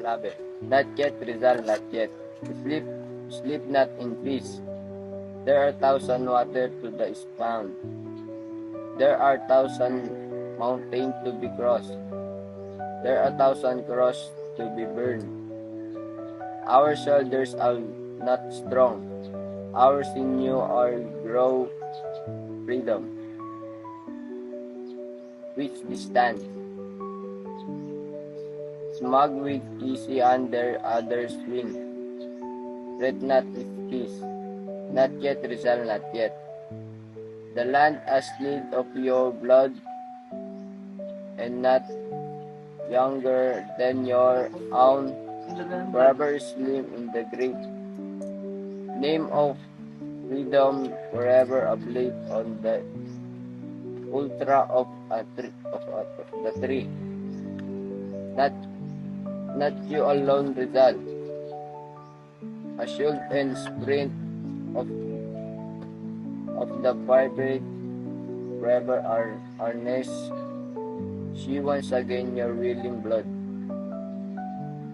Molabe. Not yet, Rizal, not yet. Sleep, sleep not in peace. There are thousand water to the spout. There are thousand mountains to be crossed. There are thousand crosses to be burned. Our shoulders are not strong. Our sinew are grow freedom, which we stand. Smug with easy under others' wing. Red not his peace. Not yet, Rizal, not yet. The land has need of your blood, and not younger than your own. Forever slim in the great name of freedom, forever ablaze on the ultra of the tree. Not you alone, Rizal. A shield and sprint of the vibrate forever our nest. She once again your willing blood.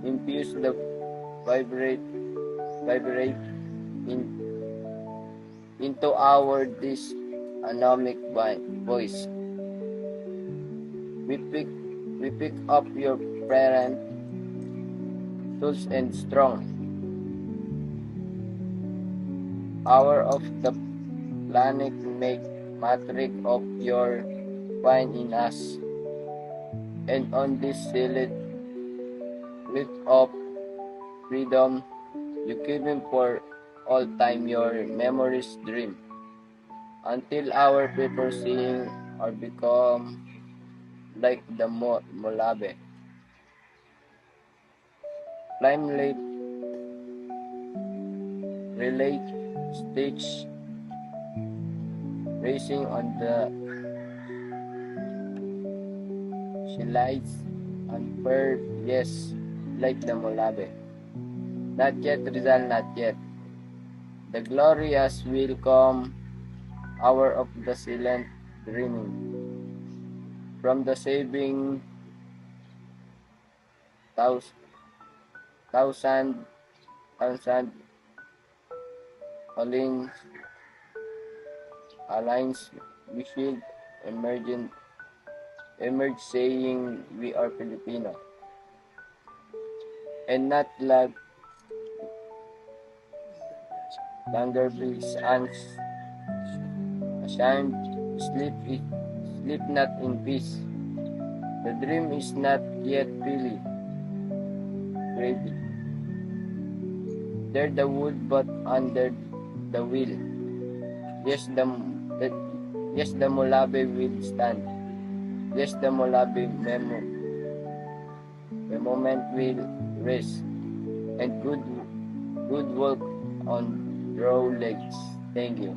Infuse the vibrate in, into our this anomic voice. We pick up your parent tools and strong. Hour of the planet make matrix of your wine in us. And on this sealed lift of freedom, you keep him for all time your memories dream. Until our people sing or become like the Molabe. Climb late, relate, stage, racing on the she lies and bird, yes, like the Molabe. Not yet, Rizal, not yet. The glorious will come, hour of the silent dreaming. From the saving thousand alliance we should emerge saying we are Filipino. And not like longer breeze and ashamed, sleep not in peace. The dream is not yet really ready. There the wood but under the wheel. Yes, the Molabe will stand. Yes, the Molabe the moment will rest. And good work on raw legs. Thank you.